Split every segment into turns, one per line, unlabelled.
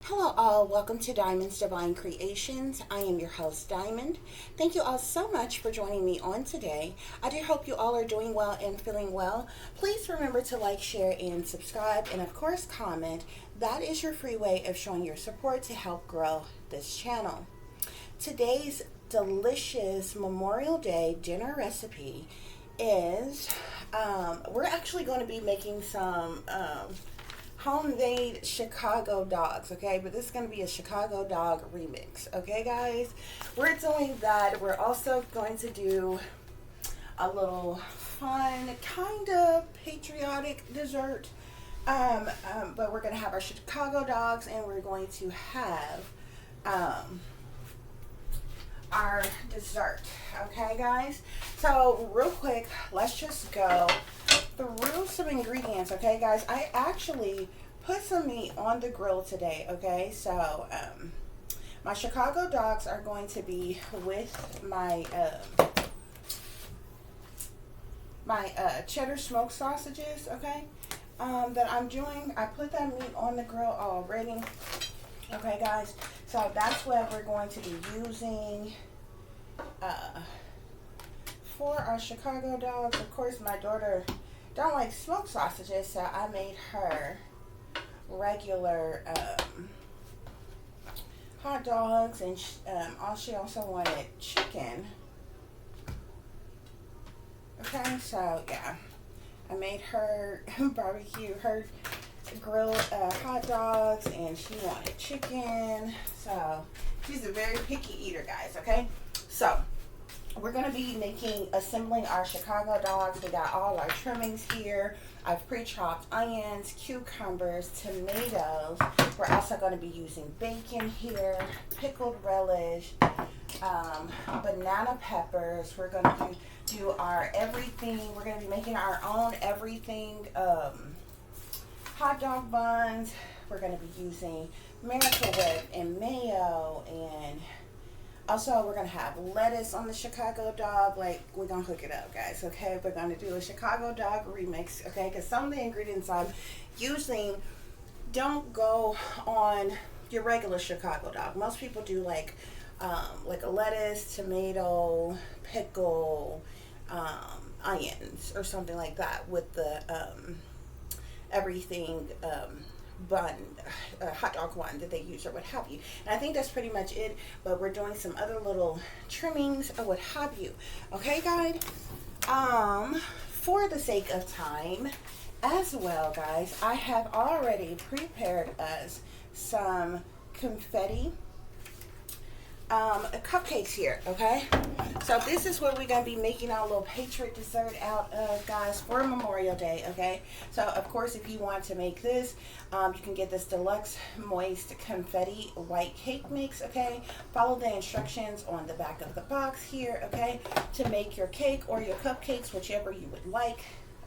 Hello all, welcome to Diamond's Divine Creations. I am your host, Diamond. Thank you all so much for joining me on today. I do hope you all are doing well and feeling well. Please remember to like, share, and subscribe, and of course comment. That is your free way of showing your support to help grow this channel. Today's delicious Memorial Day dinner recipe is, we're actually going to be making some homemade Chicago dogs, okay? But this is going to be a Chicago dog remix, okay, guys? We're doing that. We're also going to do a little fun, kind of patriotic dessert. But we're going to have our Chicago dogs, and we're going to have our dessert, okay, guys? So real quick, let's just go through some ingredients, okay, guys? I actually put some meat on the grill today, okay? So my Chicago dogs are going to be with my cheddar smoked sausages, okay, that I'm doing. I put that meat on the grill already, okay, guys? So that's what we're going to be using for our Chicago dogs. Of course, my daughter don't like smoked sausages, so I made her regular hot dogs, and she also wanted chicken. Okay, so yeah, I made her barbecue, her grilled hot dogs, and she wanted chicken. So she's a very picky eater, guys, okay? So we're going to be assembling our Chicago dogs. We got all our trimmings here. I've pre-chopped onions, cucumbers, tomatoes. We're also going to be using bacon here, pickled relish, banana peppers. We're going to do our everything. We're going to be making our own everything hot dog buns. We're going to be using Miracle Whip and mayo, and also we're going to have lettuce on the Chicago dog. Like, we're going to hook it up, guys, okay? We're going to do a Chicago dog remix, okay? Because some of the ingredients I'm using don't go on your regular Chicago dog. Most people do like a lettuce, tomato, pickle, onions, or something like that with the everything bun, hot dog one that they use, or what have you. And I think that's pretty much it, but we're doing some other little trimmings or what have you, okay, guys? For the sake of time as well, guys, I have already prepared us some confetti cupcakes here, okay? So this is what we're going to be making our little Patriot dessert out of, guys, for Memorial Day, okay? So of course, if you want to make this, you can get this deluxe moist confetti white cake mix, okay? Follow the instructions on the back of the box here, okay, to make your cake or your cupcakes, whichever you would like,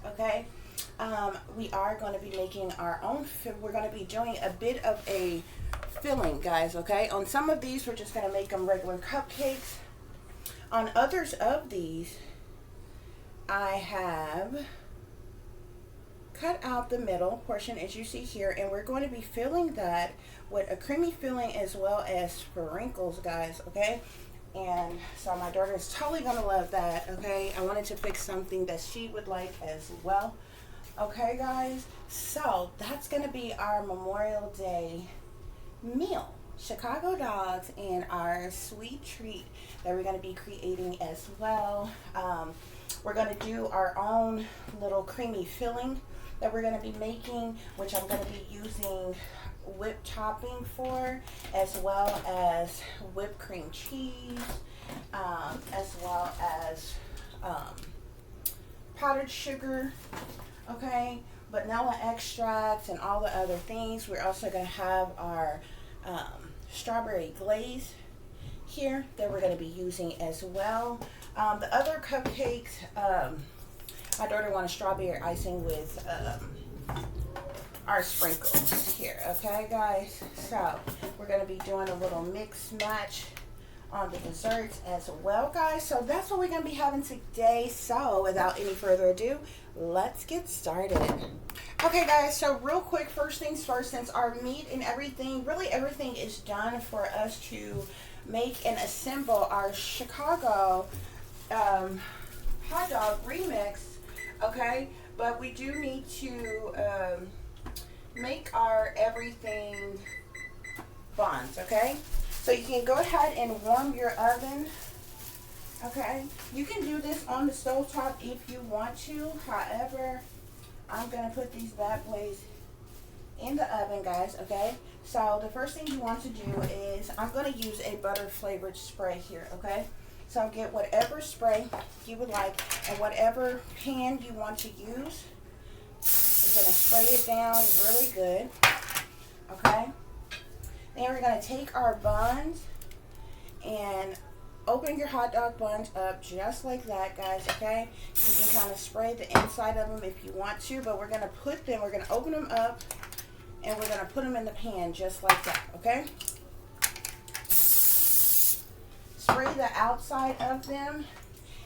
okay? We are going to be making our own, we're going to be doing a bit of a filling, guys, okay? On some of these, we're just going to make them regular cupcakes. On others of these, I have cut out the middle portion, as you see here, and we're going to be filling that with a creamy filling as well as sprinkles, guys, okay? And so my daughter is totally going to love that, okay? I wanted to pick something that she would like as well, okay, guys? So that's going to be our Memorial Day meal, Chicago dogs, and our sweet treat that we're going to be creating as well. We're going to do our own little creamy filling that we're going to be making, which I'm going to be using whipped topping for, as well as whipped cream cheese, as well as powdered sugar, okay, vanilla extracts, and all the other things. We're also going to have our strawberry glaze here that we're going to be using as well. The other cupcakes, my daughter wanted strawberry icing with our sprinkles here, okay, guys? So we're going to be doing a little mix match on the desserts as well, guys. So that's what we're going to be having today. So without any further ado, let's get started. Okay, guys, so real quick, first things first, since our meat and everything, really everything is done for us to make and assemble our Chicago hot dog remix, okay? But we do need to make our everything buns, okay? So you can go ahead and warm your oven, okay? You can do this on the stove top if you want to. However, I'm gonna put these bad boys in the oven, guys, okay? So the first thing you want to do is, I'm gonna use a butter flavored spray here, okay? So get whatever spray you would like and whatever pan you want to use. We're gonna spray it down really good, okay? Then we're gonna take our buns and open your hot dog buns up just like that, guys, okay? You can kind of spray the inside of them if you want to, but we're gonna open them up and we're gonna put them in the pan just like that, okay? Spray the outside of them,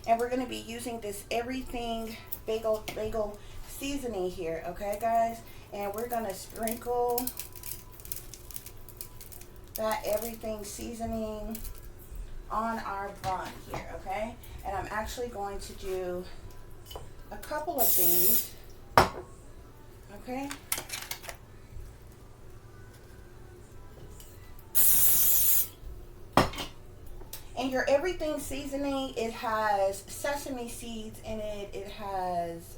and we're going to be using this everything bagel seasoning here, okay, guys? And we're going to sprinkle that everything seasoning on our bun here, okay? And I'm actually going to do a couple of these, okay? And your everything seasoning, it has sesame seeds in it. It has,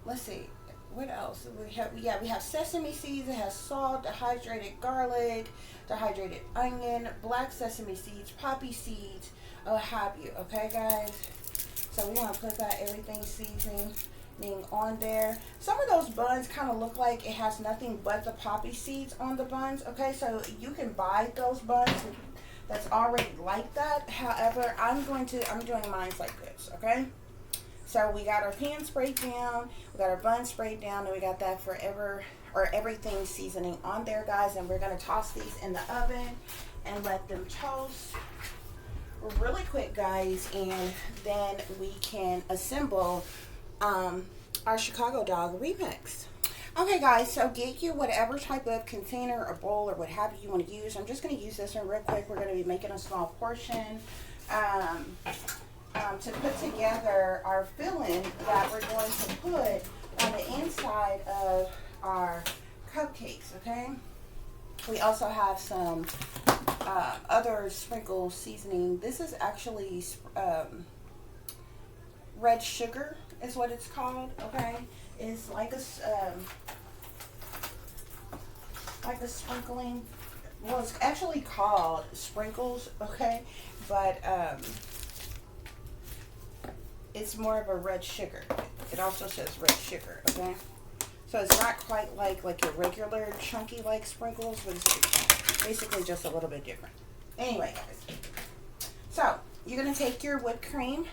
let's see, what else? We have sesame seeds. It has salt, dehydrated garlic, dehydrated onion, black sesame seeds, poppy seeds, what have you. Okay, guys? So we want to put that everything seasoning on there. Some of those buns kind of look like it has nothing but the poppy seeds on the buns. Okay, so you can buy those buns that's already like that. However, I'm doing mine like this, okay? So we got our pan sprayed down, we got our bun sprayed down, and we got that everything seasoning on there, guys. And we're gonna toss these in the oven and let them toast really quick, guys, and then we can assemble our Chicago dog remix. Okay, guys, so get you whatever type of container or bowl or what have you want to use. I'm just going to use this one real quick. We're going to be making a small portion to put together our filling that we're going to put on the inside of our cupcakes, okay? We also have some other sprinkle seasoning. This is actually red sugar is what it's called, okay? It's like a sprinkling. Well, it's actually called sprinkles, okay? But it's more of a red sugar. It also says red sugar, okay? So it's not quite like your regular chunky like sprinkles, but it's basically just a little bit different. Anyway, guys. So you're gonna take your whipped cream,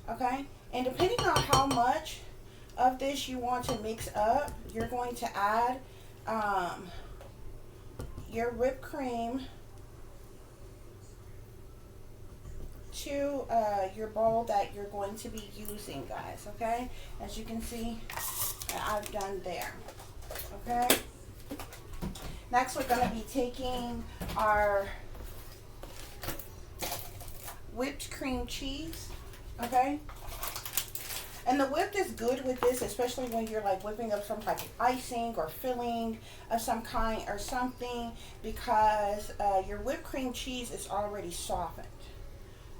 okay? And depending on how much of this you want to mix up, you're going to add your whipped cream to your bowl that you're going to be using, guys, okay? As you can see, I've done there, okay? Next, we're going to be taking our whipped cream cheese, okay? And the whipped is good with this, especially when you're like whipping up some type of icing or filling of some kind or something, because your whipped cream cheese is already softened.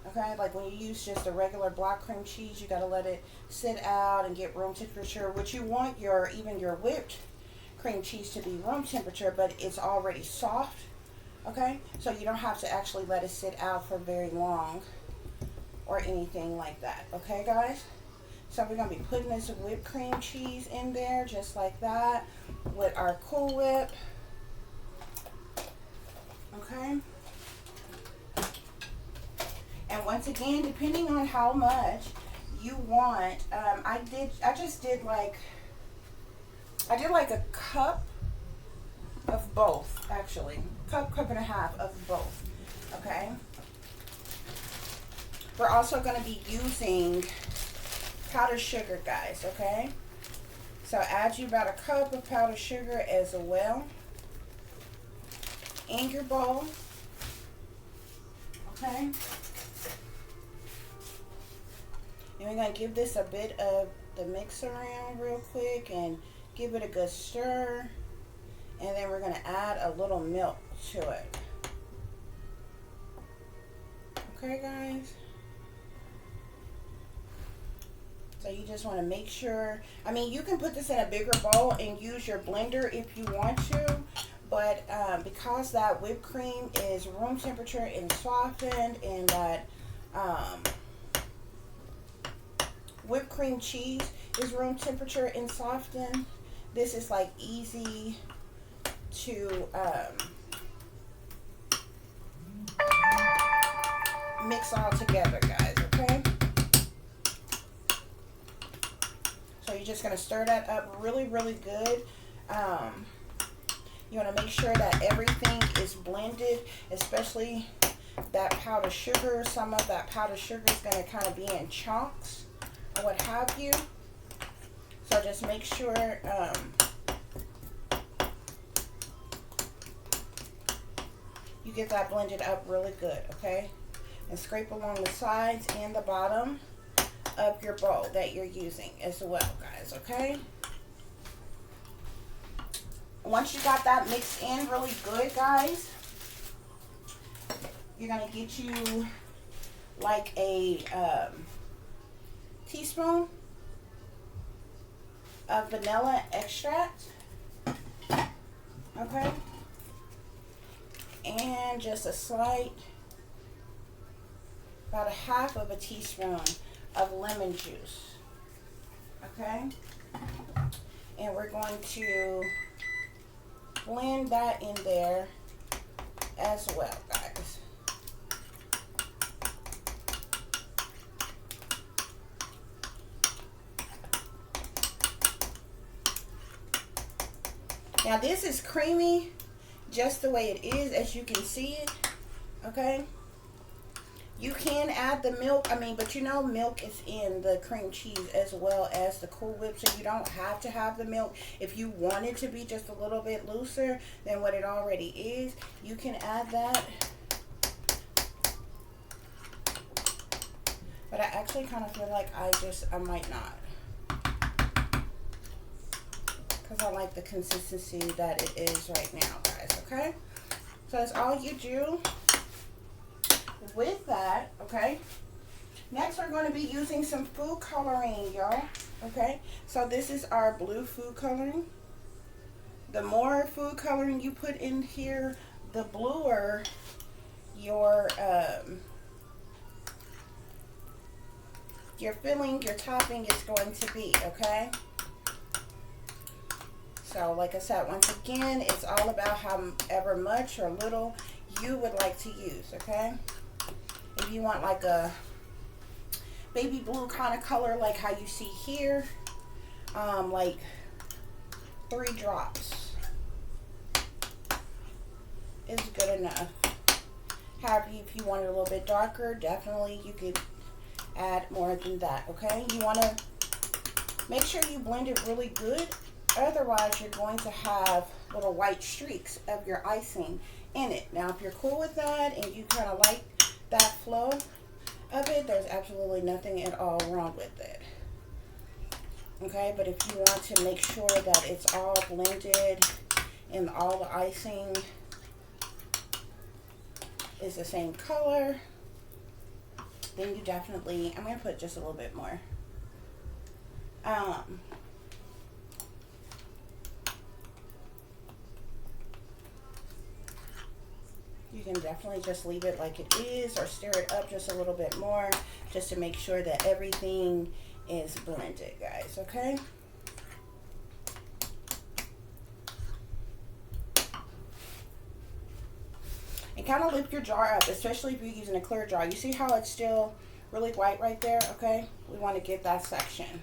Okay, like when you use just a regular black cream cheese, you got to let it sit out and get room temperature, which you want even your whipped cream cheese to be room temperature, but it's already soft. Okay, so you don't have to actually let it sit out for very long or anything like that. Okay, guys? So we're going to be putting this whipped cream cheese in there just like that with our Cool Whip. Okay. And once again, depending on how much you want, I did like a cup of both, actually. Cup and a half of both. Okay. We're also going to be using powdered sugar, guys, okay? So add you about a cup of powdered sugar as well in your bowl, okay? And we're going to give this a bit of the mix around real quick and give it a good stir. And then we're going to add a little milk to it. Okay, guys? So you just want to make sure, I mean, you can put this in a bigger bowl and use your blender if you want to, but because that whipped cream is room temperature and softened, and that whipped cream cheese is room temperature and softened, this is like easy to mix all together, guys, okay? So you're just going to stir that up really, really good. You want to make sure that everything is blended, especially that powdered sugar. Some of that powdered sugar is going to kind of be in chunks or what have you. So just make sure you get that blended up really good, okay? And scrape along the sides and the bottom of your bowl that you're using as well, guys, okay? Once you got that mixed in really good, guys, you're going to get you like a teaspoon of vanilla extract, okay? And just a slight, about a half of a teaspoon of lemon juice, okay? And we're going to blend that in there as well, guys. Now this is creamy just the way it is, as you can see it, okay? You can add the milk, but you know milk is in the cream cheese as well as the Cool Whip, so you don't have to have the milk. If you want it to be just a little bit looser than what it already is, you can add that. But I actually kind of feel like I might not. Because I like the consistency that it is right now, guys, okay? So that's all you do with that, okay? Next, we're going to be using some food coloring, y'all, okay? So this is our blue food coloring. The more food coloring you put in here, the bluer your filling, your topping is going to be, okay? So like I said, once again, it's all about however much or little you would like to use, okay? If you want like a baby blue kind of color like how you see here, like 3 drops is good enough. However, if you want it a little bit darker, definitely you could add more than that, okay? You want to make sure you blend it really good. Otherwise, you're going to have little white streaks of your icing in it. Now, if you're cool with that and you kind of like that flow of it, there's absolutely nothing at all wrong with it. Okay, but if you want to make sure that it's all blended and all the icing is the same color, then you definitely, I'm going to put just a little bit more. You can definitely just leave it like it is or stir it up just a little bit more just to make sure that everything is blended, guys, okay? And kind of lift your jar up, especially if you're using a clear jar. You see how it's still really white right there, okay? We want to get that section,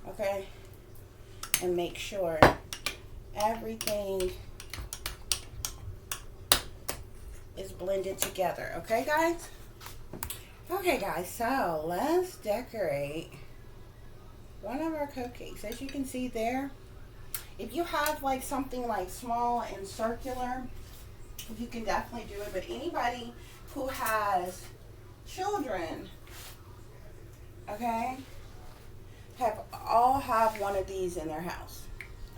okay? And make sure everything is blended together. Okay, guys? Okay, guys, so let's decorate one of our cupcakes. As you can see there, if you have like something like small and circular, you can definitely do it. But anybody who has children, okay, all have one of these in their house.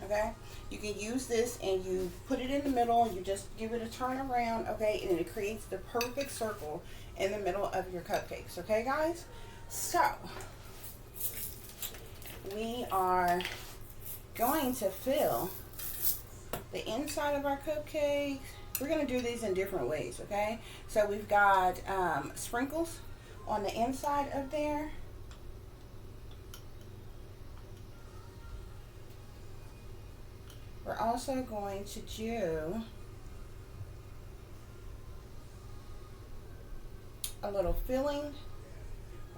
Okay, you can use this and you put it in the middle. You just give it a turn around, okay, and it creates the perfect circle in the middle of your cupcakes. Okay, guys, so we are going to fill the inside of our cupcakes. We're going to do these in different ways, okay? So we've got sprinkles on the inside of there. We're also going to do a little filling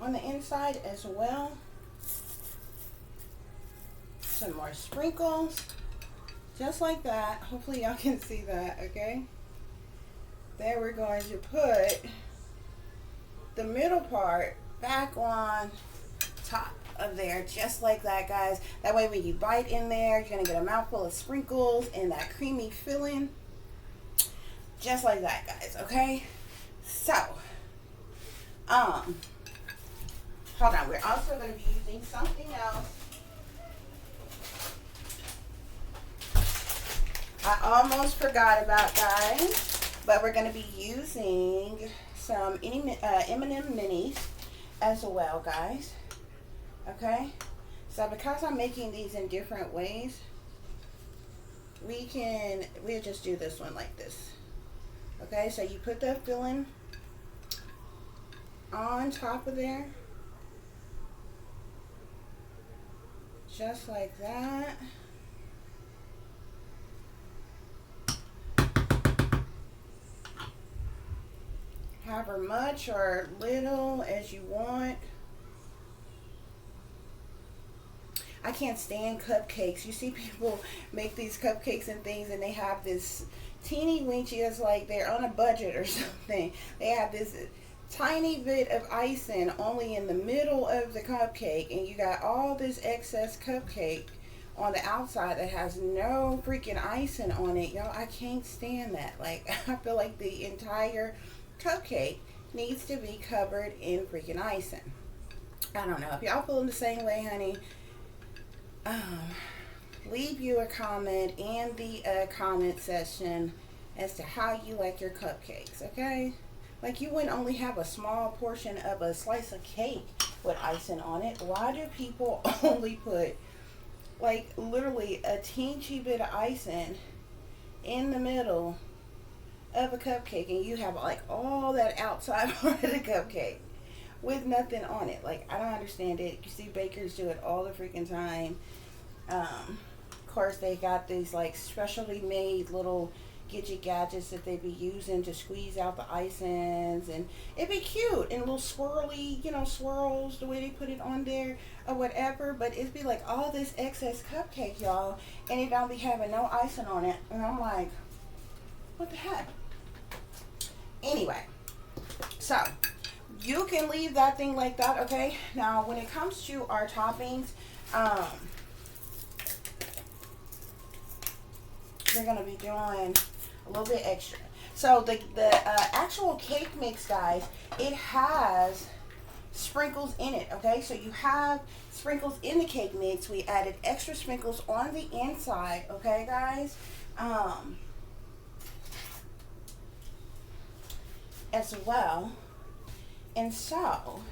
on the inside as well. Some more sprinkles, just like that. Hopefully y'all can see that, okay? Then we're going to put the middle part back on top of there, just like that, guys. That way when you bite in there, you're gonna get a mouthful of sprinkles and that creamy filling, just like that, guys. Okay, so hold on, we're also going to be using something else. I almost forgot about, guys, but we're going to be using some M&M minis as well, guys. Okay, so because I'm making these in different ways, we'll just do this one like this. Okay, so you put the filling on top of there, just like that. However much or little as you want. I can't stand cupcakes. You see people make these cupcakes and things and they have this teeny weeny, it's like they're on a budget or something. They have this tiny bit of icing only in the middle of the cupcake, and you got all this excess cupcake on the outside that has no freaking icing on it. Y'all, I can't stand that. Like, I feel like the entire cupcake needs to be covered in freaking icing. I don't know if y'all feel the same way, honey. Leave you a comment in the comment section as to how you like your cupcakes, okay? Like, you wouldn't only have a small portion of a slice of cake with icing on it. Why do people only put, like, literally a teensy bit of icing in the middle of a cupcake, and you have, like, all that outside part of the cupcake with nothing on it? Like, I don't understand it. You see bakers do it all the freaking time. Of course, they got these, like, specially made little gadgets that they be using to squeeze out the icings, and it'd be cute and little swirly, you know, swirls the way they put it on there or whatever. But it'd be like all this excess cupcake, y'all, and it don't be having no icing on it, and I'm like, what the heck? Anyway, so you can leave that thing like that, okay? Now, when it comes to our toppings, we're gonna be doing a little bit extra. So the actual cake mix, guys, it has sprinkles in it, okay? So you have sprinkles in the cake mix. We added extra sprinkles on the inside, okay, guys? As well. And so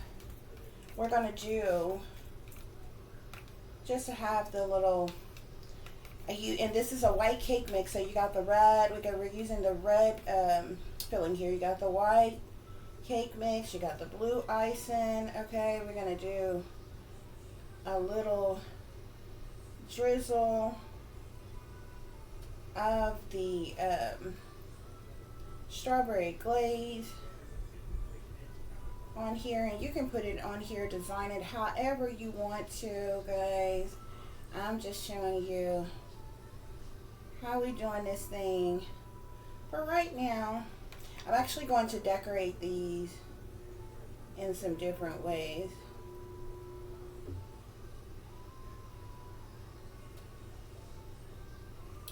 we're gonna do, just to have the little, and this is a white cake mix, so you got the red, we're using the red filling here. You got the white cake mix, you got the blue icing, okay? We're gonna do a little drizzle of the strawberry glaze on here, and you can put it on here, design it however you want to, guys. I'm just showing you how we doing this thing for right now. I'm actually going to decorate these in some different ways.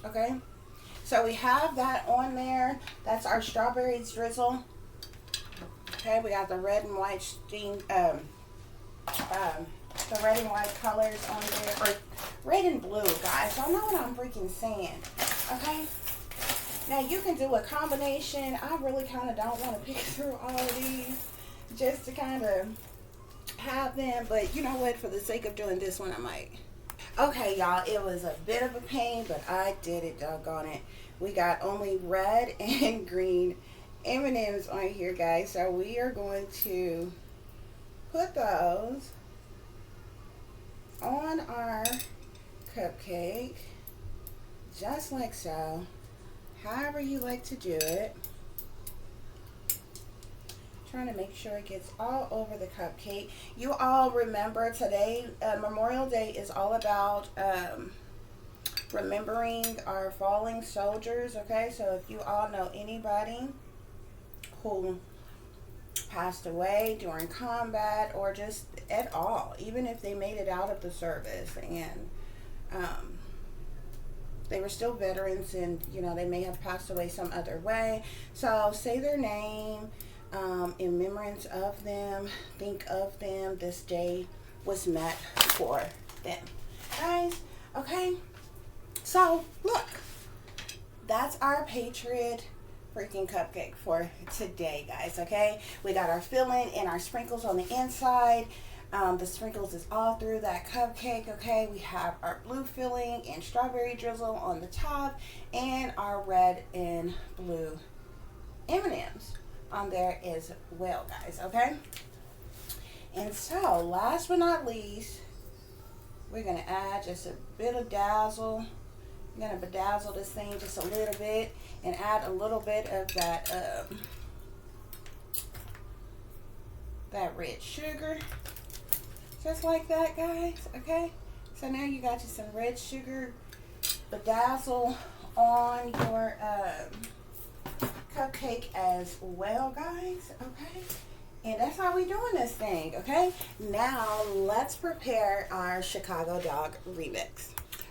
Okay, so we have that on there. That's our strawberry drizzle. Okay, we got the red and white the red and white colors on there, or red and blue, guys. Y'all know what I'm freaking saying. Okay, now you can do a combination. I really kind of don't want to pick through all of these just to kind of have them, but you know what, for the sake of doing this one, I might. Okay, y'all, it was a bit of a pain, but I did it, doggone it. We got only red and green M&Ms on here, guys, so we are going to put those on our cupcake, just like so, however you like to do it. Trying to make sure it gets all over the cupcake. You all remember today, Memorial Day is all about remembering our fallen soldiers, okay? So if you all know anybody who passed away during combat or just at all, even if they made it out of the service and they were still veterans and, you know, they may have passed away some other way. So say their name. In remembrance of them, think of them. This day was meant for them, guys. Okay, so look, that's our Patriot freaking cupcake for today, guys. Okay, we got our filling and our sprinkles on the inside. The sprinkles is all through that cupcake. Okay, we have our blue filling and strawberry drizzle on the top, and our red and blue M&Ms on there as well, guys. Okay, and so last but not least, we're gonna add just a bit of dazzle. I'm gonna bedazzle this thing just a little bit and add a little bit of that that red sugar, just like that, guys. Okay, so now you got you some red sugar bedazzle on your cupcake as well, guys. Okay, and that's how we doing this thing. Okay, now let's prepare our Chicago Dog remix.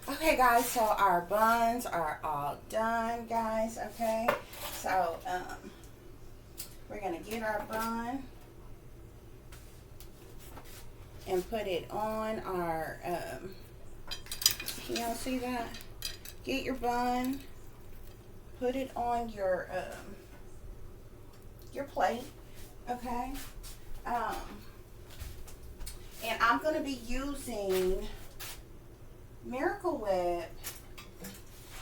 Okay, guys, so our buns are all done, guys. Okay, so we're gonna get our bun and put it on our can y'all see that? Get your bun, put it on your plate. Okay, and I'm going to be using Miracle Whip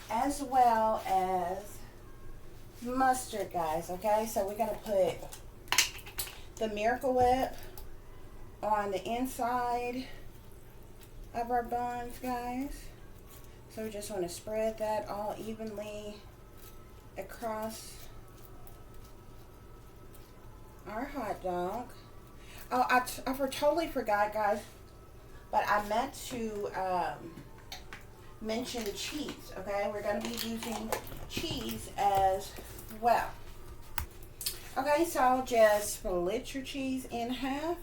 as well as mustard, guys. Okay, so we're going to put the Miracle Whip on the inside of our buns, guys. So we just want to spread that all evenly across our hot dog. Oh, I totally forgot, guys, but I meant to mention cheese. Okay, we're going to be using cheese as well. Okay, so just split your cheese in half.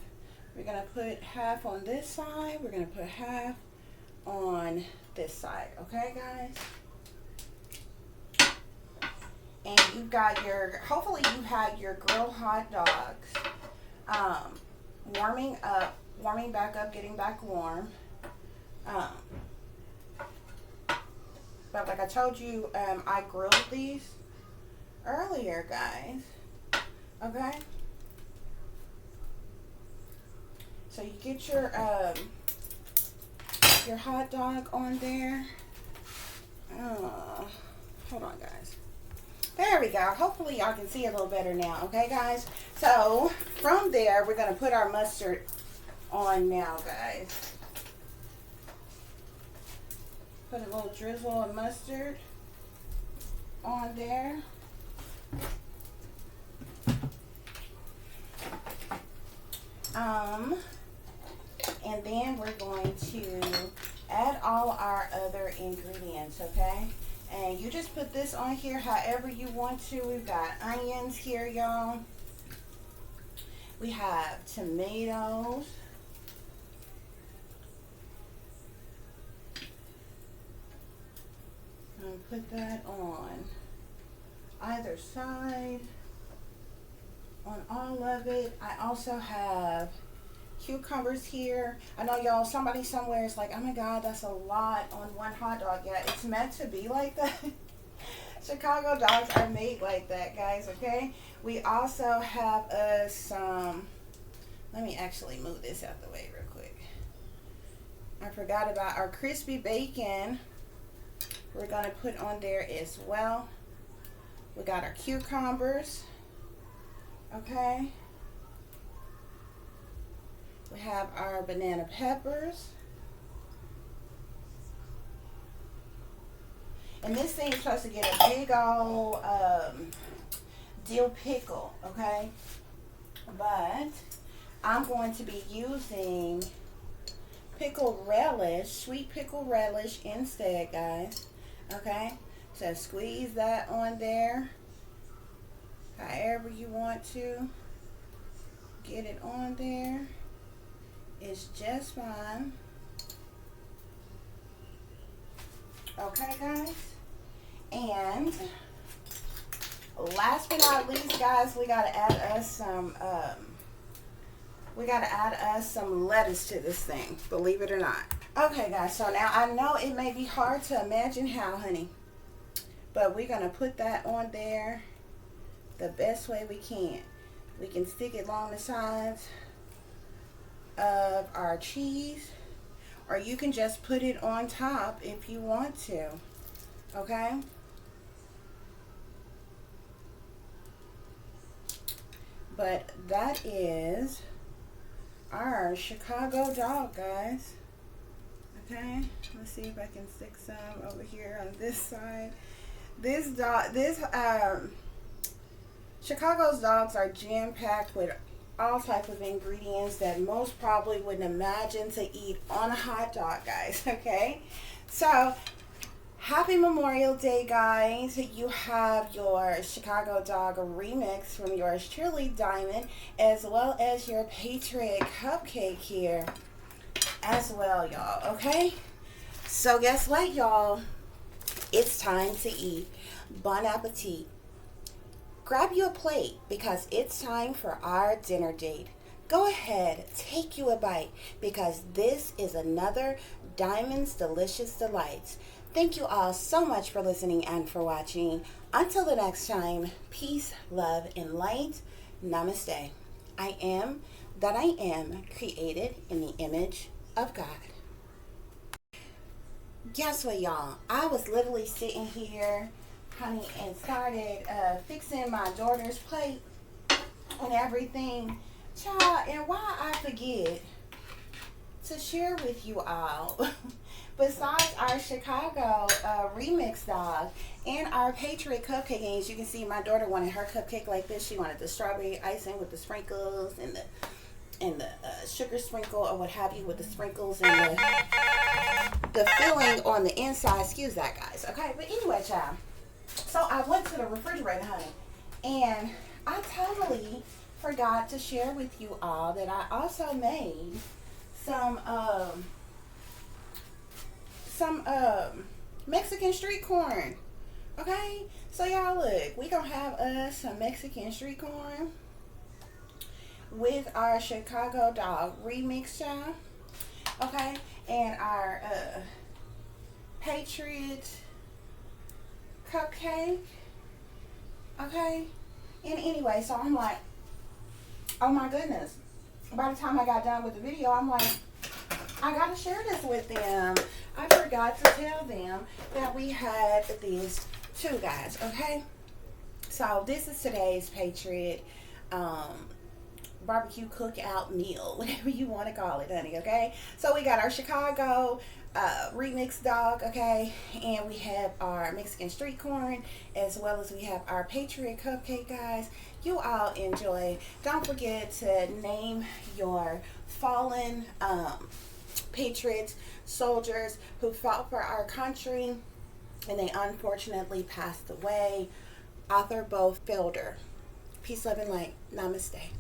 We're going to put half on this side. We're going to put half on this side. Okay, guys? And you've got your, hopefully you had your grilled hot dogs warming back up, getting back warm. But like I told you, I grilled these earlier, guys. Okay? So you get your hot dog on there. Hold on, guys. There we go. Hopefully y'all can see a little better now. Okay, guys? So from there, we're going to put our mustard on now, guys. Put a little drizzle of mustard on there. And then we're going to add all our other ingredients, okay? And you just put this on here however you want to. We've got onions here, y'all. We have tomatoes. And put that on either side, on all of it. I also have cucumbers here. I know y'all, somebody somewhere is like, oh my God, that's a lot on one hot dog. Yeah, it's meant to be like that. Chicago dogs are made like that, guys, okay? We also have some, let me actually move this out the way real quick. I forgot about our crispy bacon. We're gonna put on there as well. We got our cucumbers, okay? We have our banana peppers. And this thing is supposed to get a big old dill pickle, okay? But I'm going to be using pickle relish, sweet pickle relish instead, guys. Okay? So squeeze that on there however you want to. Get it on there. It's just fine. Okay, guys? And last but not least, guys, we gotta add us some lettuce to this thing, believe it or not. Okay, guys, so now I know it may be hard to imagine how, honey, but we're gonna put that on there the best way we can. We can stick it along the sides of our cheese, or you can just put it on top if you want to, okay? But that is our Chicago dog, guys. Okay, let's see if I can stick some over here on this side. Chicago's dogs are jam-packed with all type of ingredients that most probably wouldn't imagine to eat on a hot dog, guys. Okay, so happy Memorial Day, guys. You have your Chicago Dog remix from yours truly, Diamond, as well as your Patriot cupcake here as well, y'all. Okay, so guess what, y'all? It's time to eat. Bon appetit. Grab you a plate because it's time for our dinner date. Go ahead, take you a bite because this is another Diamond's Delicious Delights. Thank you all so much for listening and for watching. Until the next time, peace, love, and light. Namaste. I am that I am, created in the image of God. Guess what, y'all? I was literally sitting here, honey, and started fixing my daughter's plate and everything. Child, and why I forget to share with you all, besides our Chicago remix dog and our Patriot cupcake, and as you can see, my daughter wanted her cupcake like this. She wanted the strawberry icing with the sprinkles and the sugar sprinkle or what have you with the sprinkles and the filling on the inside. Excuse that, guys. Okay, but anyway, child. So I went to the refrigerator, honey, and I totally forgot to share with you all that I also made some Mexican street corn. Okay, so y'all look, we gonna have us some Mexican street corn with our Chicago Dog remix, y'all. Okay, and our Patriot cupcake. Okay, and anyway, so I'm like, oh my goodness, by the time I got done with the video, I'm like, I gotta share this with them. I forgot to tell them that we had these two, guys. Okay, so this is today's Patriot barbecue cookout meal, whatever you want to call it, honey. Okay, so we got our Chicago remix dog, okay, and we have our Mexican street corn, as well as we have our Patriot cupcake, guys. You all enjoy. Don't forget to name your fallen patriots, soldiers who fought for our country, and they unfortunately passed away. Author Bo Felder. Peace, love, and light. Namaste.